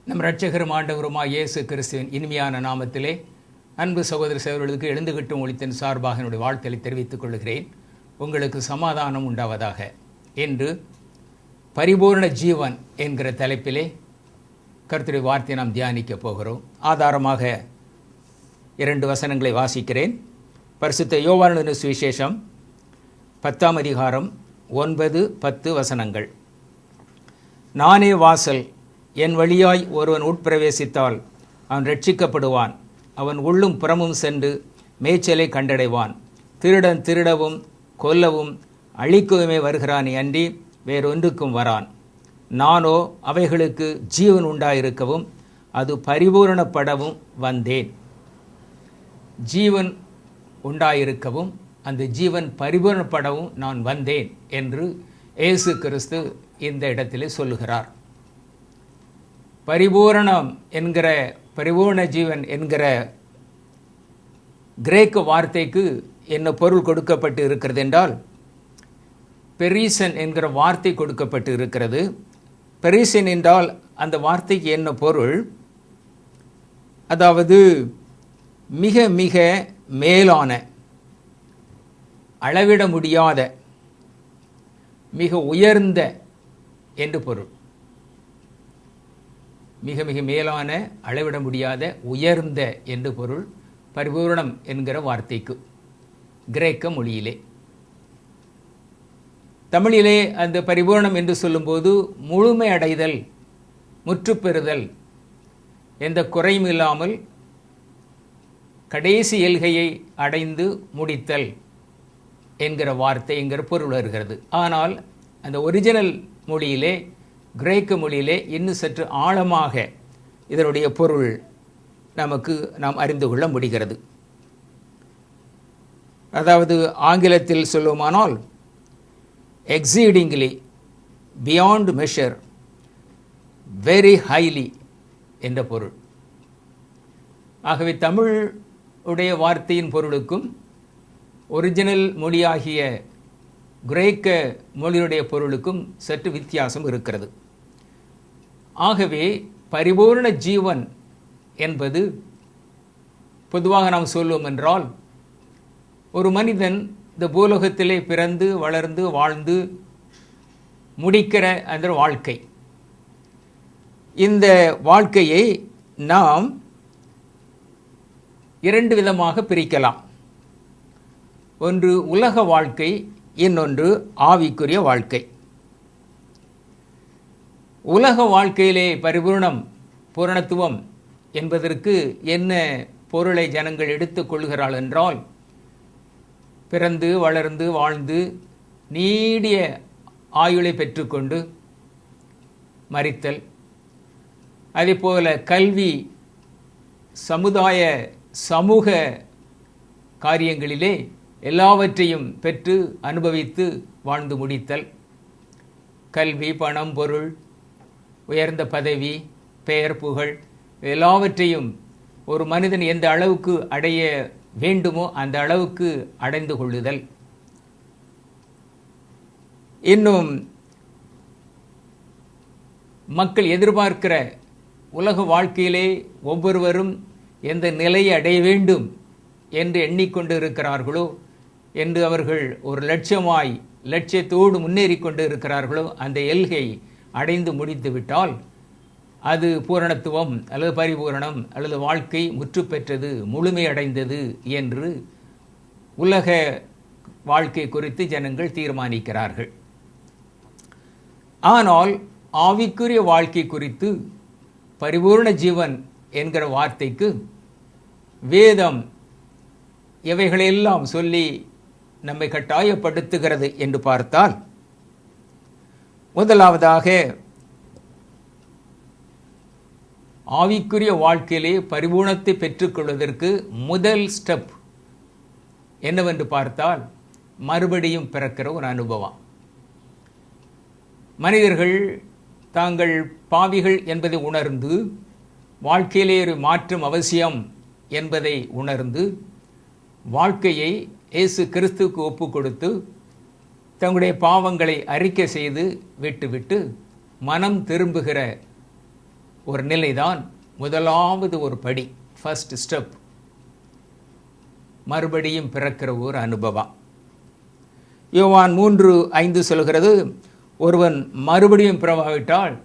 நம் இரட்சகரும் ஆண்டவருமாய் இயேசு கிறிஸ்துவின் இனிமையான நாமத்திலே அன்பு சகோதர சகோதரர்களுக்கு எழுந்துகட்டும் ஒளித்தின் சார்பாக என்னுடைய வாழ்த்துக்களை தெரிவித்துக் கொள்கிறேன். உங்களுக்கு சமாதானம் உண்டாவதாக என்று பரிபூர்ண ஜீவன் என்கிற தலைப்பிலே கர்த்தருடைய வார்த்தையை நாம் தியானிக்கப் போகிறோம். ஆதாரமாக 2 வசனங்களை வாசிக்கிறேன். பரிசுத்த யோவான் எழுதின சுவிசேஷம் 10ஆம் அதிகாரம் 9-10 வசனங்கள். நானே வாசல், என் வழியாய் ஒருவன் உட்பிரவேசித்தால் அவன் ரட்சிக்கப்படுவான். அவன் உள்ளும் புறமும் சென்று மேய்ச்சலை கண்டடைவான். திருடன் திருடவும் கொல்லவும் அழிக்கவுமே வருகிறானே அன்றி வேறொன்றுக்கும் வரான். நானோ அவைகளுக்கு ஜீவன் உண்டாயிருக்கவும் அது பரிபூரணப்படவும் வந்தேன். ஜீவன் உண்டாயிருக்கவும் அந்த ஜீவன் பரிபூரணப்படவும் நான் வந்தேன் என்று இயேசு கிறிஸ்து இந்த இடத்திலே சொல்லுகிறார். பரிபூரணம் என்கிற பரிபூர்ண ஜீவன் என்கிற கிரேக்க வார்த்தைக்கு என்ன பொருள் கொடுக்கப்பட்டு இருக்கிறது என்றால், பெரிசன் என்கிற வார்த்தை கொடுக்கப்பட்டு இருக்கிறது. பெரிசன் என்றால் அந்த வார்த்தைக்கு என்ன பொருள்? அதாவது மிக மிக மேலான, அளவிட முடியாத, மிக உயர்ந்த என்று பொருள். மிக மிக மேலான, அளவிட முடியாத, உயர்ந்த என்று பொருள் பரிபூரணம் என்கிற வார்த்தைக்கு கிரேக்க மொழியிலே. தமிழிலே அந்த பரிபூரணம் என்று சொல்லும்போது முழுமை அடைதல், முற்றுப்பெறுதல், எந்த குறையும் இல்லாமல் கடைசி எல்கையை அடைந்து முடித்தல் என்கிற வார்த்தை என்கிற பொருள் வருகிறது. ஆனால் அந்த ஒரிஜினல் மொழியிலே, கிரேக்க மொழியிலே இன்னும் சற்று ஆழமாக இதனுடைய பொருள் நாம் அறிந்து கொள்ள முடிகிறது. அதாவது ஆங்கிலத்தில் சொல்லுமானால் exceedingly, beyond measure, very highly என்ற பொருள். ஆகவே தமிழ் உடைய வார்த்தையின் பொருளுக்கும் ஒரிஜினல் மொழியாகிய கிரேக்க மொழியுடைய பொருளுக்கும் சற்று வித்தியாசம் இருக்கிறது. ஆகவே பரிபூர்ண ஜீவன் என்பது பொதுவாக நாம் சொல்லுவோம் என்றால், ஒரு மனிதன் இந்த பூலோகத்திலே பிறந்து வளர்ந்து வாழ்ந்து முடிக்கிற அந்த வாழ்க்கை. இந்த வாழ்க்கையை நாம் 2 விதமாக பிரிக்கலாம். ஒன்று உலக வாழ்க்கை, இன்னொன்று ஆவிக்குரிய வாழ்க்கை. உலக வாழ்க்கையிலே பரிபூர்ணம், பூரணத்துவம் என்பதற்கு என்ன பொருளை ஜனங்கள் எடுத்துக் கொள்கிறாள் என்றால், பிறந்து வளர்ந்து வாழ்ந்து நீடிய ஆயுளை பெற்றுக்கொண்டு மரித்தல், அதேபோல கல்வி, சமுதாய சமூக காரியங்களிலே எல்லாவற்றையும் பெற்று அனுபவித்து வாழ்ந்து முடித்தல். கல்வி, பணம், பொருள், உயர்ந்த பதவி, பெயர், புகழ் எல்லாவற்றையும் ஒரு மனிதன் எந்த அளவுக்கு அடைய வேண்டுமோ அந்த அளவுக்கு அடைந்து கொள்ளுதல். இன்னும் மக்கள் எதிர்பார்க்கிற உலக வாழ்க்கையிலே ஒவ்வொருவரும் எந்த நிலையை அடைய வேண்டும் என்று எண்ணிக்கொண்டு இருக்கிறார்களோ, என்று அவர்கள் ஒரு லட்சியத்தோடு முன்னேறி கொண்டு இருக்கிறார்களோ, அந்த எல்கை அடைந்து முடித்து விட்டால் அது பூரணத்துவம் அல்லது பரிபூரணம் அல்லது வாழ்க்கை முற்று பெற்றது, முழுமையடைந்தது என்று உலக வாழ்க்கை குறித்து ஜனங்கள் தீர்மானிக்கிறார்கள். ஆனால் ஆவிக்குரிய வாழ்க்கை குறித்து பரிபூர்ண ஜீவன் என்கிற வார்த்தைக்கு வேதம் எவைகளெல்லாம் சொல்லி நம்மை கட்டாயப்படுத்துகிறது என்று பார்த்தால், முதலாவதாக ஆவிக்குரிய வாழ்க்கையிலே பரிபூரணத்தை பெற்றுக்கொள்வதற்கு முதல் ஸ்டெப் என்னவென்று பார்த்தால், மறுபடியும் பிறக்கிற ஒரு அனுபவம். மனிதர்கள் தாங்கள் பாவிகள் என்பதை உணர்ந்து, வாழ்க்கையிலே ஒரு மாற்றம் அவசியம் என்பதை உணர்ந்து, வாழ்க்கையை இயேசு கிறிஸ்துவுக்கு ஒப்பு கொடுத்து தங்களுடைய பாவங்களை அறிக்கை செய்து விட்டுவிட்டு மனம் திரும்புகிற ஒரு நிலைதான் முதலாவது ஒரு படி, ஃபர்ஸ்ட் ஸ்டெப், மறுபடியும் பிறக்கிற ஒரு அனுபவம். யோவான் 3:5 சொல்கிறது, ஒருவன் மறுபடியும் பிறவாவிட்டால்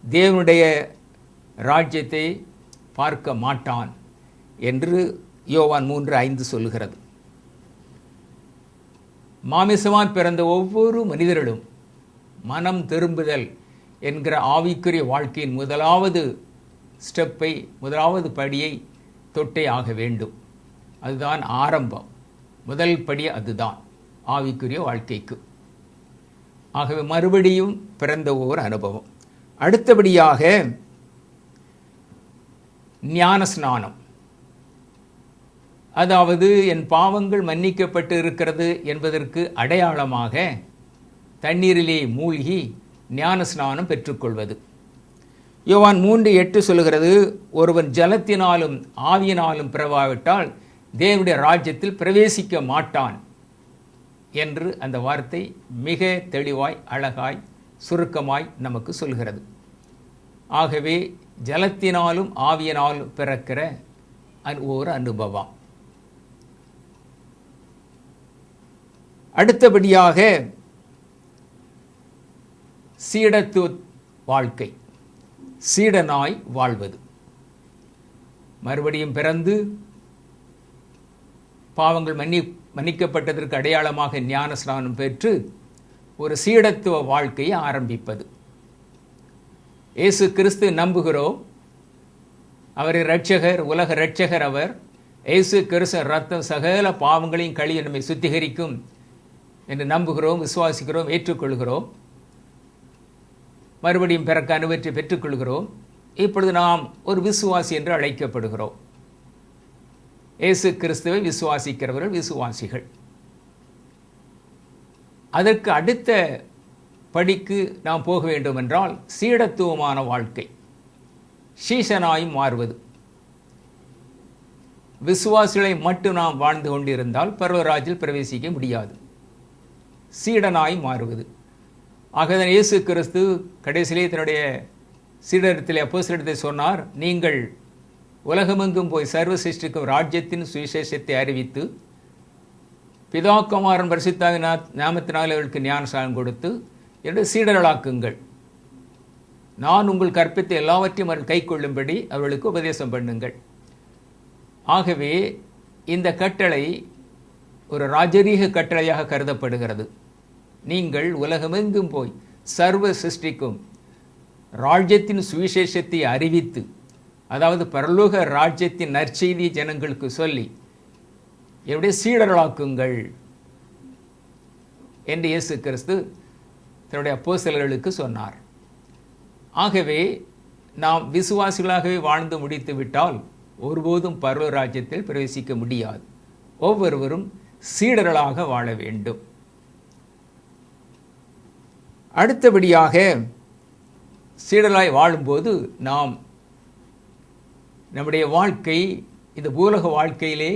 தேவனுடைய ராஜ்யத்தை பார்க்க மாட்டான் என்று யோவான் 3:5 சொல்லுகிறது. மாமிசமாய் பிறந்த ஒவ்வொரு மனிதர்களும் மனம் திரும்புதல் என்கிற ஆவிக்குரிய வாழ்க்கையின் முதலாவது ஸ்டெப்பை, முதலாவது படியை தொட்டே ஆக வேண்டும். அதுதான் ஆரம்பம், முதல் படி அதுதான் ஆவிக்குரிய வாழ்க்கைக்கு. ஆகவே மறுபடியும் பிறந்த ஓர் அனுபவம். அடுத்தபடியாக ஞான ஸ்நானம், அதாவது என் பாவங்கள் மன்னிக்கப்பட்டு இருக்கிறது என்பதற்கு அடையாளமாக தண்ணீரிலே மூழ்கி ஞான ஸ்நானம் பெற்றுக்கொள்வது. யோவான் 3:8 சொல்லுகிறது, ஒருவன் ஜலத்தினாலும் ஆவியினாலும் பிறவாவிட்டால் தேவனுடைய ராஜ்யத்தில் பிரவேசிக்க மாட்டான் என்று அந்த வார்த்தை மிக தெளிவாய், அழகாய், சுருக்கமாய் நமக்கு சொல்கிறது. ஆகவே ஜலத்தினாலும் ஆவியினாலும் பிறக்கிற ஒரு அனுபவம். அடுத்தபடியாக சீடத்துவ வாழ்க்கை, சீடனாய் வாழ்வது. மறுபடியும் பிறந்து பாவங்கள் மன்னிக்கப்பட்டதற்கு அடையாளமாக ஞான ஸ்நானம் பெற்று ஒரு சீடத்துவ வாழ்க்கையை ஆரம்பிப்பது. இயேசு கிறிஸ்து நம்புகிறோம், அவரை இரட்சகர், உலக இரட்சகர் அவர். இயேசு கிறிஸ்து ரத்தம் சகல பாவங்களையும் கழுவி நம்மை சுத்திகரிக்கும் என்று நம்புகிறோம், விசுவாசிக்கிறோம், ஏற்றுக்கொள்கிறோம். மறுபடியும் பிறக்க அனுபவத்தை பெற்றுக்கொள்கிறோம். இப்பொழுது நாம் ஒரு விசுவாசி என்று அழைக்கப்படுகிறோம். இயேசு கிறிஸ்துவை விசுவாசிக்கிறவர்கள் விசுவாசிகள். அதற்கு அடுத்த படிக்கு நாம் போக வேண்டும் என்றால் சீடத்துவமான வாழ்க்கை, சீஷனாய் மாறுவது. விசுவாசிகளை மட்டும் நாம் வாழ்ந்து கொண்டிருந்தால் பரலோகராஜ்யத்தில் பிரவேசிக்க முடியாது. சீடனாய் மாறுவது. ஆகவே இயேசு கிறிஸ்து கடைசியிலே தன்னுடைய சீடரிடத்தில், அப்போஸ்தலரிடத்தில் சொன்னார், நீங்கள் உலகமெங்கும் போய் சர்வ சிருஷ்டிக்கும் ராஜ்யத்தின் சுவிசேஷத்தை அறிவித்து பிதா குமாரன் பரிசுத்தாவின் நாமத்தினால் அவர்களுக்கு ஞானஸ்நானம் கொடுத்து என்னுடைய சீடர்களாக்குங்கள். நான் உங்கள் கற்பித்த எல்லாவற்றையும் அவர்கள் கை கொள்ளும்படி அவர்களுக்கு உபதேசம் பண்ணுங்கள். ஆகவே இந்த கட்டளை ஒரு ராஜரீக கட்டளையாக கருதப்படுகிறது. நீங்கள் உலகமெங்கும் போய் சர்வ சிருஷ்டிக்கும் ராஜ்யத்தின் சுவிசேஷத்தை அறிவித்து, அதாவது பரலோக ராஜ்யத்தின் நற்செய்தி ஜனங்களுக்கு சொல்லி என்னுடைய சீடர்களாக்குங்கள் என்று இயேசு கிறிஸ்து தன்னுடைய அப்போஸ்தலர்களுக்கு சொன்னார். ஆகவே நாம் விசுவாசிகளாகவே வாழ்ந்து முடித்து விட்டால் ஒருபோதும் பரலோக ராஜ்யத்தில் பிரவேசிக்க முடியாது. ஒவ்வொருவரும் சீடர்களாக வாழ வேண்டும். அடுத்தபடியாக சீடராய் வாழும்போது நாம் நம்முடைய வாழ்க்கை இந்த பூலக வாழ்க்கையிலே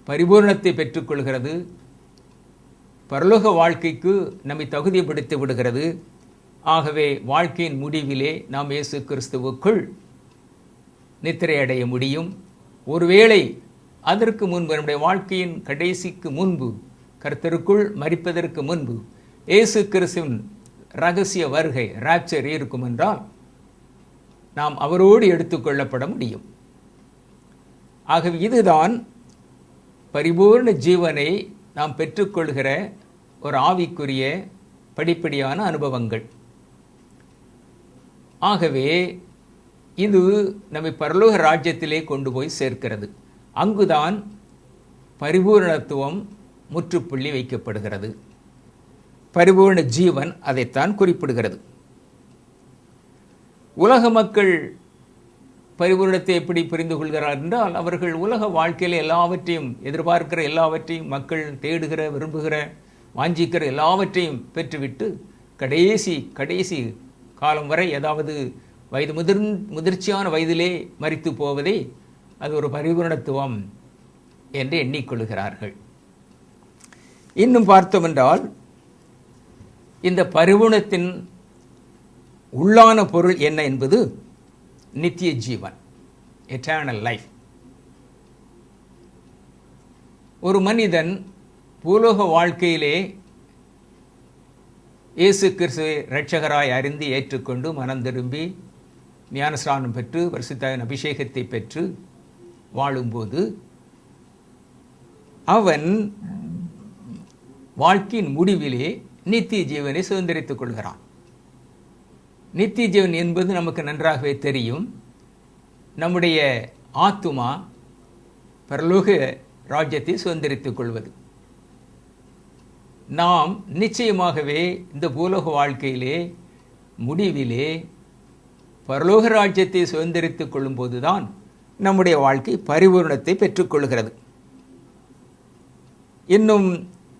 பரிபூர்ணத்தை பெற்றுக்கொள்கிறது. பரலோக வாழ்க்கைக்கு நம்மை தகுதிப்படுத்தி விடுகிறது. ஆகவே வாழ்க்கையின் முடிவிலே நாம் இயேசு கிறிஸ்துவுக்குள் நித்திரை அடைய முடியும். ஒருவேளை அதற்கு முன்பு, நம்முடைய வாழ்க்கையின் கடைசிக்கு முன்பு, கர்த்தருக்குள் மரிப்பதற்கு முன்பு இயேசு கிறிஸ்துவின் ரகசிய வருகை, ராப்சர் இருக்கும் என்றால் நாம் அவரோடு எடுத்துக்கொள்ளப்பட முடியும். ஆகவே இதுதான் பரிபூர்ண ஜீவனை நாம் பெற்றுக்கொள்கிற ஒரு ஆவிக்குரிய படிப்படியான அனுபவங்கள். ஆகவே இது நம்மை பரலோக ராஜ்யத்திலே கொண்டு போய் சேர்க்கிறது. அங்குதான் பரிபூர்ணத்துவம் முற்றுப்புள்ளி வைக்கப்படுகிறது. பரிபூர்ண ஜீவன் அதைத்தான் குறிப்பிடுகிறது. உலக மக்கள் பரிபூர்ணத்தை எப்படி புரிந்து கொள்கிறார் என்றால், அவர்கள் உலக வாழ்க்கையில் எல்லாவற்றையும் எதிர்பார்க்கிற எல்லாவற்றையும், மக்கள் தேடுகிற, விரும்புகிற, வாஞ்சிக்கிற எல்லாவற்றையும் பெற்றுவிட்டு கடைசி காலம் வரை, அதாவது வயது முதிர்ச்சியான வயதிலே மரித்து போவதே அது ஒரு பரிபூர்ணத்துவம் என்று எண்ணிக்கொள்கிறார்கள். இன்னும் பார்த்தோம் என்றால், இந்த பரிபூர்ணத்தின் உள்ளான பொருள் என்ன என்பது நித்திய ஜீவன், எட்டர்னல் லைஃப். ஒரு மனிதன் பூலோக வாழ்க்கையிலே இயேசு கிறிஸ்துவை இரட்சகராய் அறிந்து ஏற்றுக்கொண்டு மனம் திரும்பி ஞானஸ்நானம் பெற்று பரிசுத்தாவின் அபிஷேகத்தை பெற்று வாழும்போது அவன் வாழ்க்கையின் முடிவிலே நித்திய ஜீவனை சுதந்திரித்துக் கொள்கிறான். நித்திய ஜீவன் என்பது நமக்கு நன்றாகவே தெரியும். நம்முடைய ஆத்துமா பரலோக ராஜ்யத்தை சுதந்திரித்துக் கொள்வது. நாம் நிச்சயமாகவே இந்த பூலோக வாழ்க்கையிலே முடிவிலே பரலோக ராஜ்யத்தை சுதந்திரித்துக் கொள்ளும் போதுதான் நம்முடைய வாழ்க்கை பரிபூரணத்தை பெற்றுக்கொள்கிறது. இன்னும்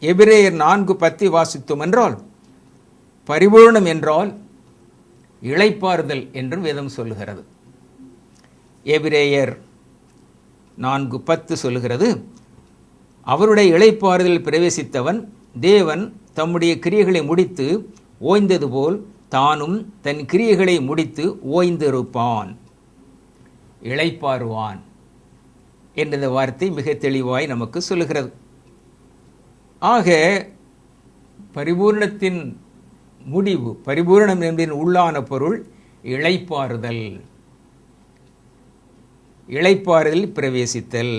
எபிரேயர் 4:10 வாசித்தோம் என்றால், பரிபூரணம் என்றால் இளைப்பாறுதல் என்றும் வேதம் சொல்லுகிறது. எபிரேயர் 4:10 சொல்லுகிறது, அவருடைய இளைப்பாறுதல் பிரவேசித்தவன் தேவன் தம்முடைய கிரியைகளை முடித்து ஓய்ந்தது போல் தானும் தன் கிரியைகளை முடித்து ஓய்ந்திருப்பான், இளைப்பாறுவான் என்ற வார்த்தை மிக தெளிவாய் நமக்கு சொல்லுகிறது. ஆக பரிபூர்ணத்தின் முடிவு, பரிபூர்ணம் என்பதின் உள்ளான பொருள் இளைப்பாறுதல், இளைப்பாறுதல் பிரவேசித்தல்.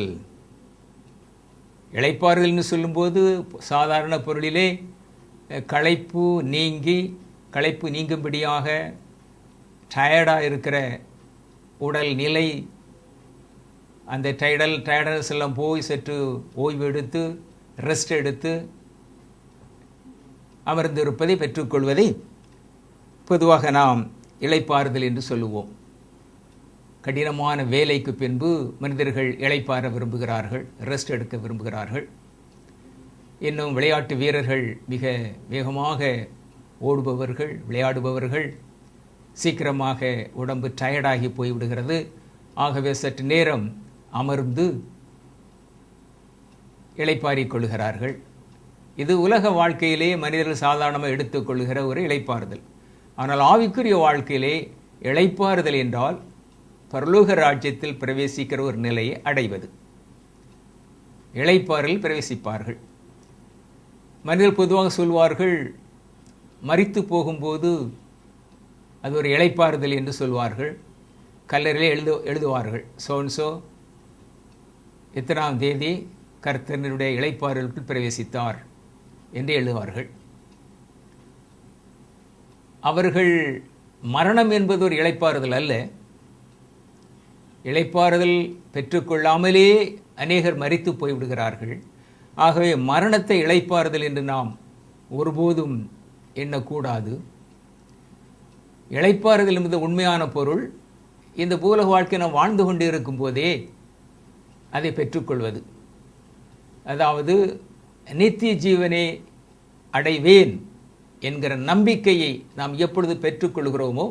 இளைப்பாறுதல் என்று சொல்லும்போது சாதாரண பொருளிலே களைப்பு நீங்கும்படியாக டயர்டாக இருக்கிற உடல் நிலை, அந்த டயர்டனஸ் எல்லாம் போய் சற்று ஓய்வு எடுத்து ரெஸ்ட் எடுத்து அமர்ந்திருப்பதை பெற்றுக்கொள்வதை பொதுவாக நாம் இளைப்பாறுதல் என்று சொல்லுவோம். கடினமான வேலைக்கு பின்பு மனிதர்கள் இளைப்பாற விரும்புகிறார்கள், ரெஸ்ட் எடுக்க விரும்புகிறார்கள். இன்னும் விளையாட்டு வீரர்கள், மிக வேகமாக ஓடுபவர்கள், விளையாடுபவர்கள் சீக்கிரமாக உடம்பு டயர்டாகி போய்விடுகிறது. ஆகவே சற்று நேரம் அமர்ந்து இளைப்பாறிக் கொள்கிறார்கள். இது உலக வாழ்க்கையிலே மனிதர்கள் சாதாரணமாக எடுத்துக்கொள்கிற ஒரு இளைப்பாறுதல். ஆனால் ஆவிக்குரிய வாழ்க்கையிலே இளைப்பாறுதல் என்றால் பரலோக ராஜ்யத்தில் பிரவேசிக்கிற ஒரு நிலையை அடைவது. இளைப்பாறுதல் பிரவேசிப்பார்கள். மனிதர்கள் பொதுவாக சொல்வார்கள், மரித்து போகும்போது அது ஒரு இளைப்பாறுதல் என்று சொல்வார்கள். கல்லறையிலே எழுதுவார்கள், சோன்சோ எத்தனாம் தேதி கர்த்தனுடைய இளைப்பாறுதலுக்குள் பிரவேசித்தார் என்று எழுதுவார்கள். அவர்கள் மரணம் என்பது ஒரு இளைப்பாறுதல் அல்ல. இளைப்பாறுதல் பெற்றுக்கொள்ளாமலே அநேகர் மரித்து போய்விடுகிறார்கள். ஆகவே மரணத்தை இளைப்பாறுதல் என்று நாம் ஒருபோதும் எண்ணக்கூடாது. இளைப்பாறுதல் என்பது உண்மையான பொருள் இந்த பூலக வாழ்க்கை நாம் வாழ்ந்து கொண்டு இருக்கும் போதே அதை பெற்றுக்கொள்வது. அதாவது நித்திய ஜீவனை அடைவேன் என்கிற நம்பிக்கையை நாம் எப்பொழுது பெற்றுக்கொள்கிறோமோ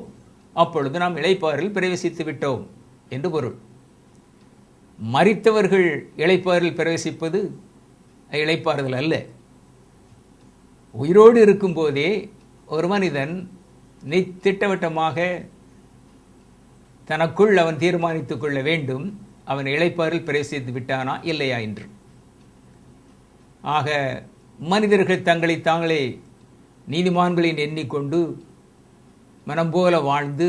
அப்பொழுது நாம் இளைப்பாறுதல் பிரவேசித்து விட்டோம் என்று பொருள். மரித்தவர்கள் இளைப்பாறுதல் பிரவேசிப்பது இளைப்பாறுதல் அல்ல. உயிரோடு இருக்கும்போதே ஒரு மனிதன் திட்டவட்டமாக தனக்குள் அவன் தீர்மானித்துக் கொள்ள வேண்டும், அவன் இளைப்பாறுதல் பிரவேசித்து விட்டானா இல்லையா என்று. ஆக மனிதர்கள் தங்களை தாங்களே நீதிமான்களின் எண்ணிக்கொண்டு மனம் போல வாழ்ந்து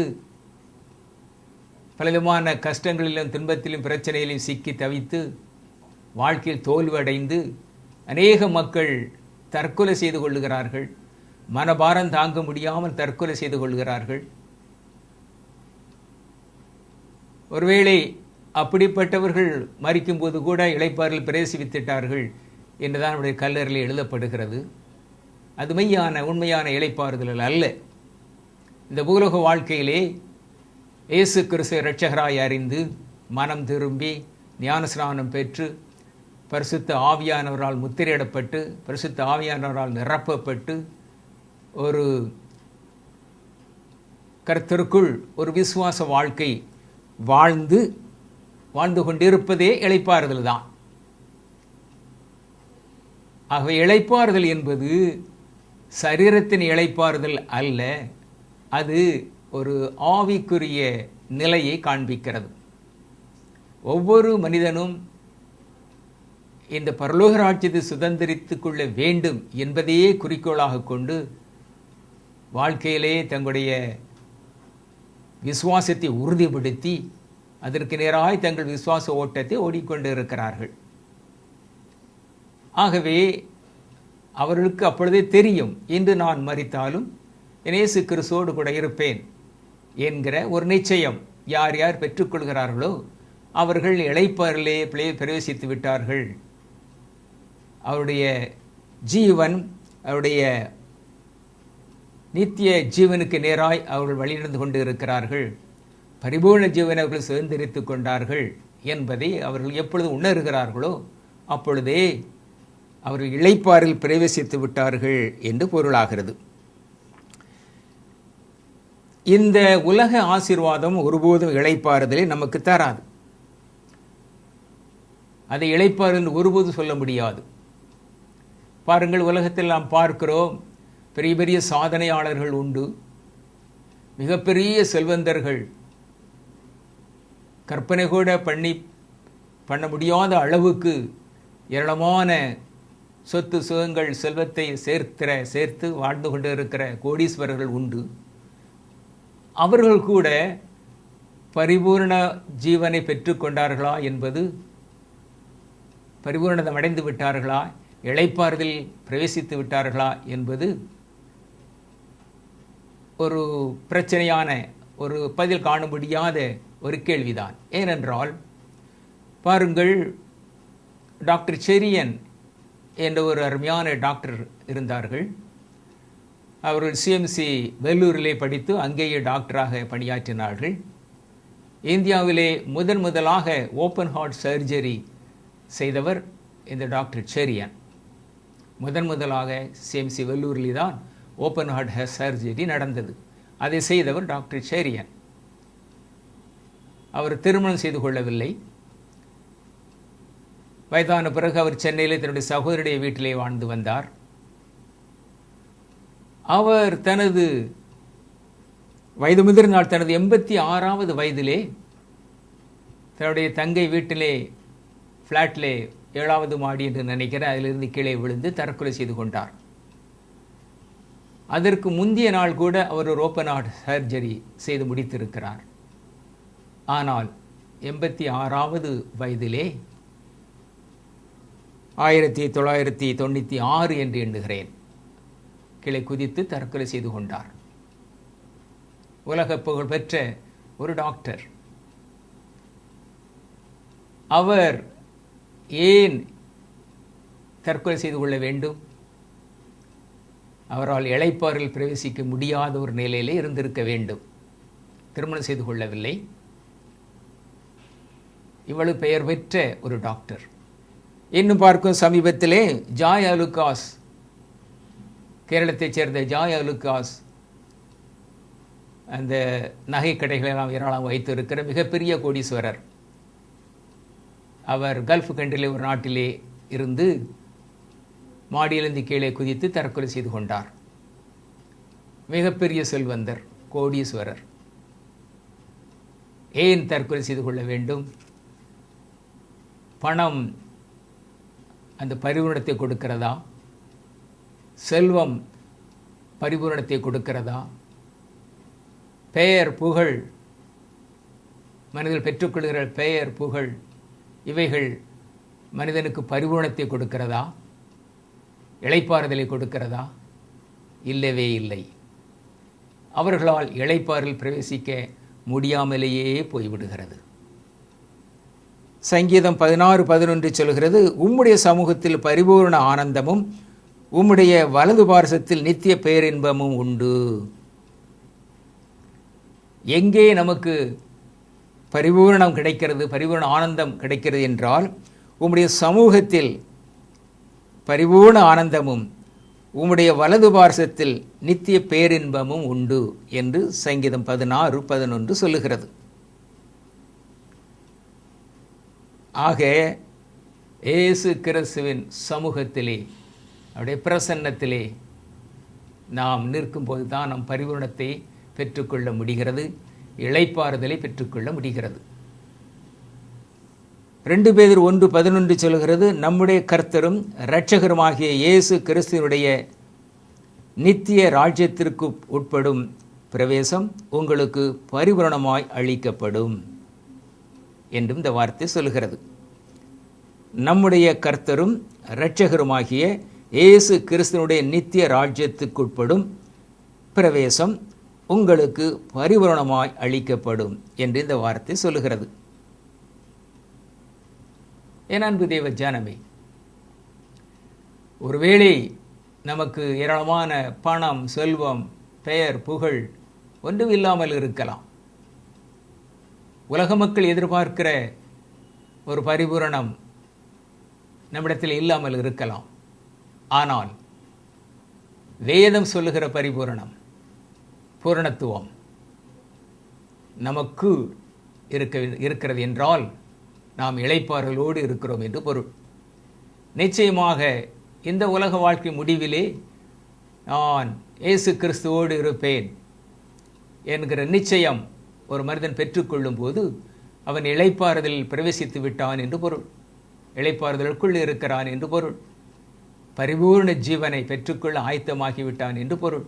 பலவிதமான கஷ்டங்களிலும் துன்பத்திலும் பிரச்சனையிலும் சிக்கி தவித்து வாழ்க்கையில் தோல்வடைந்து அநேக மக்கள் தற்கொலை செய்து கொள்ளுகிறார்கள். மனபாரம் தாங்க முடியாமல் தற்கொலை செய்து கொள்கிறார்கள். ஒருவேளை அப்படிப்பட்டவர்கள் மரிக்கும்போது கூட இளைப்பாறுதல் பிரவேசிவித்திட்டார்கள் என்றுதான் நம்முடைய கல்லறையில் எழுதப்படுகிறது. அது மெய்யான உண்மையான இளைப்பாறுதல் அல்ல. இந்த பூலோக வாழ்க்கையிலே இயேசு கிறிஸ்து இரட்சகராய் அறிந்து மனம் திரும்பி ஞானஸ்நானம் பெற்று பரிசுத்த ஆவியானவரால் முத்திரையிடப்பட்டு பரிசுத்த ஆவியானவரால் நிரப்பப்பட்டு ஒரு கர்த்தருக்குள் ஒரு விசுவாச வாழ்க்கை வாழ்ந்து கொண்டிருப்பதே இளைப்பாறுதல் தான். ஆகவே இளைப்பாறுதல் என்பது சரீரத்தின் இளைப்பாறுதல் அல்ல, அது ஒரு ஆவிக்குரிய நிலையை காண்பிக்கிறது. ஒவ்வொரு மனிதனும் இந்த பரலோக ராஜ்யத்தை சுதந்திரித்துக் கொள்ள வேண்டும் என்பதையே குறிக்கோளாக கொண்டு வாழ்க்கையிலே தங்களுடைய விசுவாசத்தை உறுதிப்படுத்தி அதற்கு நேராய் தங்கள் விசுவாச ஓட்டத்தை ஓடிக்கொண்டு இருக்கிறார்கள். ஆகவே அவர்களுக்கு அப்பொழுதே தெரியும், இன்று நான் மரித்தாலும் இயேசு கிறிஸ்துவோடு கூட இருப்பேன் என்கிற ஒரு நிச்சயம் யார் யார் பெற்றுக்கொள்கிறார்களோ அவர்கள் இளைப்பாறிலே பிரவேசித்து விட்டார்கள். அவருடைய ஜீவன், அவருடைய நித்திய ஜீவனுக்கு நேராய் அவர்கள் வழிநடந்து கொண்டு இருக்கிறார்கள். பரிபூர்ண ஜீவனை அவர்கள் சுதந்திரித்துக் கொண்டார்கள் என்பதை அவர்கள் எப்பொழுது உணர்கிறார்களோ அப்பொழுதே அவர்கள் இளைப்பாறில் பிரவேசித்து விட்டார்கள் என்று பொருளாகிறது. இந்த உலக ஆசீர்வாதம் ஒருபோதும் இளைப்பாறுதலை நமக்கு தராது. அதை இளைப்பாறு என்று ஒருபோதும் சொல்ல முடியாது. பாருங்கள், உலகத்தில் நாம் பார்க்கிறோம், பெரிய பெரிய சாதனையாளர்கள் உண்டு, மிகப்பெரிய செல்வந்தர்கள், கற்பனை கூட பண்ண முடியாத அளவுக்கு ஏராளமான சொத்து சுகங்கள் செல்வத்தை சேர்த்து வாழ்ந்து கொண்டு இருக்கிற கோடீஸ்வரர்கள் உண்டு. அவர்கள் கூட பரிபூர்ண ஜீவனை பெற்றுக்கொண்டார்களா என்பது, பரிபூர்ணம் அடைந்து விட்டார்களா, இளைப்பாறுதல் பிரவேசித்து விட்டார்களா என்பது ஒரு பிரச்சனையான, ஒரு பதில் காண முடியாத ஒரு கேள்விதான். ஏனென்றால் பாருங்கள், டாக்டர் செரியன் என்ற ஒரு அருமையான டாக்டர் இருந்தார்கள். அவர்கள் சிஎம்சி வெள்ளூரிலே படித்து அங்கேயே டாக்டராக பணியாற்றினார்கள். இந்தியாவிலே முதலாக ஓப்பன் ஹார்ட் சர்ஜரி செய்தவர் இந்த டாக்டர் செரியன். முதலாக சிஎம்சி வெள்ளூரிலே தான் ஓப்பன் ஹார்ட் சர்ஜரி நடந்தது. அதை செய்தவர் டாக்டர் செரியன். அவர் திருமணம் செய்து கொள்ளவில்லை. வயதான பிறகு அவர் சென்னையிலே தன்னுடைய சகோதரியுடைய வீட்டிலே வாழ்ந்து வந்தார். அவர் தனது வயது முதிர்ந்தால் தனது 86வது வயதிலே தன்னுடைய தங்கை வீட்டிலே ஃப்ளாட்டிலே 7வது மாடி என்று நினைக்கிற அதிலிருந்து கீழே விழுந்து தற்கொலை செய்து கொண்டார். அதற்கு முந்தைய நாள் கூட அவர் ஒரு ஓப்பன் ஹார்ட் சர்ஜரி செய்து முடித்திருக்கிறார். ஆனால் 86வது வயதிலே 1996 என்று எண்ணுகிறேன், கீழே குதித்து தற்கொலை செய்து கொண்டார். உலக புகழ் பெற்ற ஒரு டாக்டர். அவர் ஏன் தற்கொலை செய்து கொள்ள வேண்டும்? அவரால் இளைப்பாறில் பிரவேசிக்க முடியாத ஒரு நிலையிலே இருந்திருக்க வேண்டும். திருமணம் செய்து கொள்ளவில்லை. இவ்வளவு பெயர் பெற்ற ஒரு டாக்டர். இன்னும் பார்க்கும் சமீபத்திலே ஜாய் அலுகாஸ், கேரளத்தைச் சேர்ந்த ஜாய் அலுகாஸ், அந்த நகை கடைகளெல்லாம் ஏராளம் வைத்திருக்கிற மிகப்பெரிய கோடீஸ்வரர். அவர் கல்ஃப் கண்ட்ரிலே ஒரு நாட்டிலே இருந்து மாடியிலிருந்து கீழே குதித்து தற்கொலை செய்து கொண்டார். மிகப்பெரிய செல்வந்தர், கோடீஸ்வரர். ஏன் தற்கொலை செய்து கொள்ள வேண்டும்? பணம் அந்த பரிபூரணத்தை கொடுக்கிறதா? செல்வம் பரிபூரணத்தை கொடுக்கிறதா? பெயர் புகழ், மனிதர்கள் பெற்றுக்கொள்கிற பெயர் புகழ், இவைகள் மனிதனுக்கு பரிபூரணத்தை கொடுக்கிறதா? இளைப்பாறுதலை கொடுக்கிறதா? இல்லவே இல்லை. அவர்களால் இளைப்பாறில் பிரவேசிக்க முடியாமலேயே போய்விடுகிறது. சங்கீதம் 16:11 சொல்கிறது, உம்முடைய சமூகத்தில் பரிபூர்ண ஆனந்தமும் உம்முடைய வலது பார்சத்தில் நித்திய பேரின்பமும் உண்டு. எங்கே நமக்கு பரிபூர்ணம் கிடைக்கிறது, பரிபூர்ண ஆனந்தம் கிடைக்கிறது என்றால், உம்முடைய சமூகத்தில் பரிபூர்ண ஆனந்தமும் உம்முடைய வலது பார்சத்தில் நித்திய பேரின்பமும் உண்டு என்று சங்கீதம் 16:11 சொல்லுகிறது. ஆக இயேசு கிறிஸ்துவின் சமூகத்திலே, அவருடைய பிரசன்னத்திலே நாம் நிற்கும்போது தான் நம் பரிபூரணத்தை பெற்றுக்கொள்ள முடிகிறது, இளைப்பாறுதலை பெற்றுக்கொள்ள முடிகிறது. 2 பேதுரு 1:11 சொல்கிறது, நம்முடைய கர்த்தரும் இரட்சகருமாகிய இயேசு கிறிஸ்துவினுடைய நித்திய ராஜ்யத்திற்கு உட்படும் பிரவேசம் உங்களுக்கு பரிபூரணமாய் அளிக்கப்படும் என்றும் இந்த வார்த்தை சொல்கிறது. நம்முடைய கர்த்தரும் இரட்சகருமாகிய இயேசு கிறிஸ்துவினுடைய நித்திய ராஜ்யத்துக்குட்படும் பிரவேசம் உங்களுக்கு பரிபூரணமாய் அளிக்கப்படும் என்று இந்த வார்த்தை சொல்லுகிறது. என் அன்பு தேவ ஜனமே, ஒருவேளை நமக்கு ஏராளமான பணம், செல்வம், பெயர், புகழ் ஒன்றும் இல்லாமல் இருக்கலாம். உலக மக்கள் எதிர்பார்க்கிற ஒரு பரிபூரணம் நம்மிடத்தில் இல்லாமல் இருக்கலாம். ஆனால் வேதம் சொல்லுகிற பரிபூரணம், பூரணத்துவம் நமக்கு இருக்கிறது என்றால் நாம் இளைப்பாறுதலோடு இருக்கிறோம் என்று பொருள். நிச்சயமாக இந்த உலக வாழ்க்கை முடிவிலே நான் இயேசு கிறிஸ்துவோடு இருப்பேன் என்கிற நிச்சயம் ஒரு மனிதன் பெற்றுக்கொள்ளும் போது அவன் இளைப்பாறுதலில் பிரவேசித்து விட்டான் என்று பொருள். இளைப்பாறுதலுக்குள் இருக்கிறான் என்று பொருள். பரிபூர்ண ஜீவனை பெற்றுக்கொள்ள ஆயத்தமாகிவிட்டான் என்று பொருள்.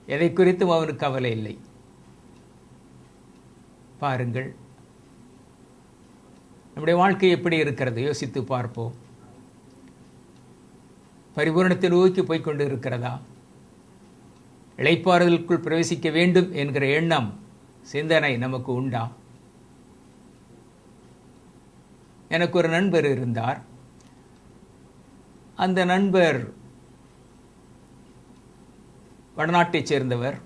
எதை குறித்தும் அவனுக்கு கவலை இல்லை. பாருங்கள், நம்முடைய வாழ்க்கை எப்படி இருக்கிறது யோசித்து பார்ப்போம். பரிபூரணத்தை நோக்கி போய்கொண்டு இருக்கிறதா? இளைப்பாறுதலுக்குள் பிரவேசிக்க வேண்டும் என்கிற எண்ணம், சிந்தனை நமக்கு உண்டா? எனக்கு ஒரு நண்பர் இருந்தார். அந்த நண்பர் வடநாட்டைச் சேர்ந்தவர்.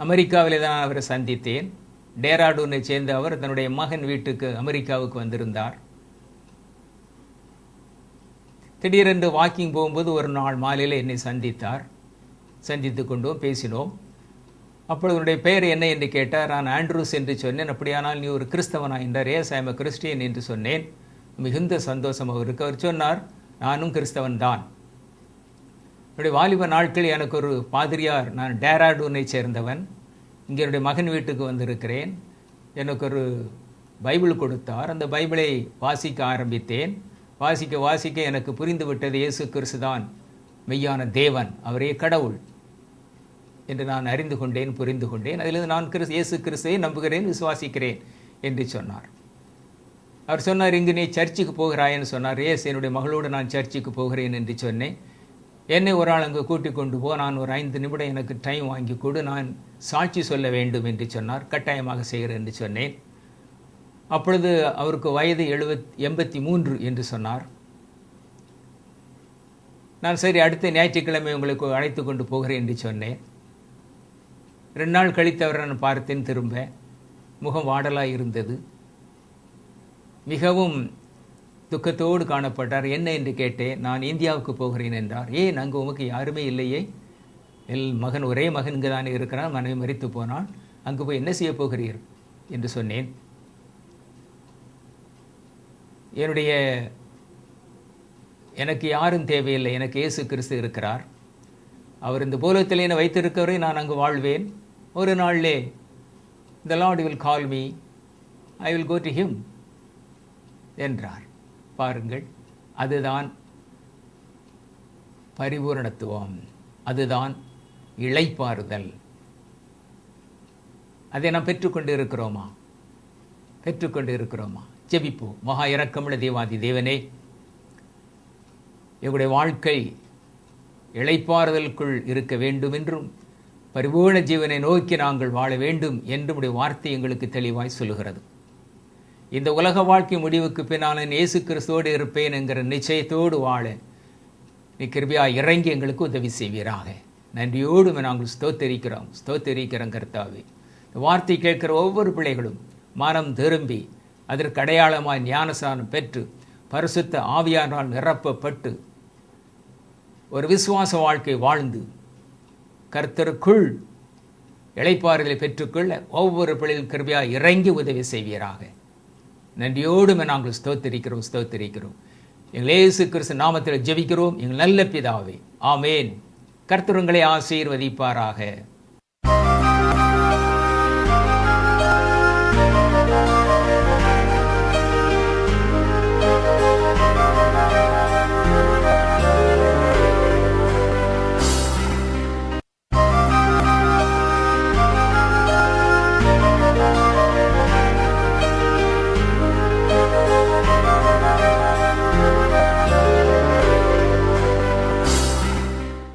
அமெரிக்காவிலே தான் அவரை சந்தித்தேன். டேராடூனை சேர்ந்த அவர் தன்னுடைய மகன் வீட்டுக்கு அமெரிக்காவுக்கு வந்திருந்தார். திடீரென்று வாக்கிங் போகும்போது ஒரு நாள் மாலையில் என்னை சந்தித்தார். சந்தித்து கொண்டோம், பேசினோம். அப்பொழுது என்னுடைய பெயர் என்ன என்று கேட்டார். நான் ஆண்ட்ரூஸ் என்று சொன்னேன். அப்படியானால் நீ ஒரு கிறிஸ்தவனா என்றார். Yes, I am a Christian என்று சொன்னேன். மிகுந்த சந்தோஷம் அவருக்கு. அவர் சொன்னார், நானும் கிறிஸ்தவன் தான். என்னுடைய வாலிப நாட்கள் எனக்கு ஒரு பாதிரியார், நான் டேராடூனை சேர்ந்தவன், இங்கே என்னுடைய மகன் வீட்டுக்கு வந்திருக்கிறேன், எனக்கு ஒரு பைபிள் கொடுத்தார். அந்த பைபிளை வாசிக்க ஆரம்பித்தேன். வாசிக்க வாசிக்க எனக்கு புரிந்து விட்டது, இயேசு கிறிஸ்து தான் மெய்யான தேவன், அவரே கடவுள் என்று நான் அறிந்து கொண்டேன், புரிந்து கொண்டேன். அதிலிருந்து நான் இயேசு கிறிஸ்துவை நம்புகிறேன், விசுவாசிக்கிறேன் என்று சொன்னார். அவர் சொன்னார், இங்கு நீ சர்ச்சுக்கு போகிறாயன்னு சொன்னார். ஏஸ், என்னுடைய மகளோடு நான் சர்ச்சுக்கு போகிறேன் என்று சொன்னேன். என்னை ஒரு ஆள் அங்கே கூட்டிக் கொண்டு போ, நான் ஒரு 5 நிமிடம் எனக்கு டைம் வாங்கி கொடு, நான் சாட்சி சொல்ல வேண்டும் என்று சொன்னார். கட்டாயமாக செய்கிறேன் என்று சொன்னேன். அப்பொழுது அவருக்கு வயது 83 என்று சொன்னார். நான் சரி, அடுத்த ஞாயிற்றுக்கிழமை உங்களுக்கு அழைத்து கொண்டு போகிறேன் என்று சொன்னேன். 2 நாள் கழித்து அவரை நான் பார்த்தேன். திரும்ப முகம் வாடலாக இருந்தது. மிகவும் துக்கத்தோடு காணப்பட்டார். என்ன என்று கேட்டேன். நான் இந்தியாவுக்கு போகிறேன் என்றார். ஏன், அங்கு உமக்கு யாருமே இல்லையே? மகன், ஒரே மகன் இங்கு தானே இருக்கிறான், மனைவி மரித்து போனான், அங்கு போய் என்ன செய்ய போகிறீர் என்று சொன்னேன். எனக்கு யாரும் தேவையில்லை, எனக்கு இயேசு கிறிஸ்து இருக்கிறார், அவர் இந்த பூலோகத்தில் என்னை வைத்திருக்கவரை நான் அங்கு வாழ்வேன். ஒரு நாளிலே the Lord will call me, I will go to him என்றார். பாருங்கள், அதுதான் பரிபூரணத்துவம், அதுதான் இளைப்பாறுதல். அதை நாம் பெற்றுக்கொண்டு இருக்கிறோமா? பெற்றுக்கொண்டு இருக்கிறோமா? ஜெபிப்போம். மகா இரக்கமுள்ள தேவாதி தேவனே, எங்களுடைய வாழ்க்கை இளைப்பாறுதலுக்குள் இருக்க வேண்டும் என்றும் பரிபூர்ண ஜீவனை நோக்கி நாங்கள் வாழ வேண்டும் என்றும் உடைய வார்த்தை எங்களுக்கு தெளிவாய் சொல்லுகிறது. இந்த உலக வாழ்க்கை முடிவுக்கு பின்னால் இயேசு கிறிஸ்துவோடு இருப்பேன் என்கிற நிச்சயத்தோடு வாழ நீ கிருபையாய் இறங்கி எங்களுக்கு உதவி செய்வீராக. நன்றியோடு நாங்கள் ஸ்தோத்தரிக்கிறோம் கர்த்தாவே. இந்த வார்த்தை கேட்கிற ஒவ்வொரு பிள்ளைகளும் மனம் திரும்பி அதற்கு அடையாளமாய் ஞானஸ்நானம் பெற்று பரிசுத்த ஆவியானால் நிரப்பப்பட்டு ஒரு விசுவாச வாழ்க்கை வாழ்ந்து கர்த்தருக்குள் இளைப்பாறுதலை பெற்றுக்கொள்ள ஒவ்வொரு பிள்ளைகளும் கிருபையாய் இறங்கி உதவி செய்வீராக. நன்றியோடு நாங்கள் ஸ்தோத்தரிக்கிறோம். எங்கள் இயேசு கிறிஸ்து நாமத்தில் ஜெபிக்கிறோம் எங்கள் நல்ல பிதாவே, ஆமேன். கர்த்தர் உங்களை ஆசீர்வதிப்பாராக. Thank you.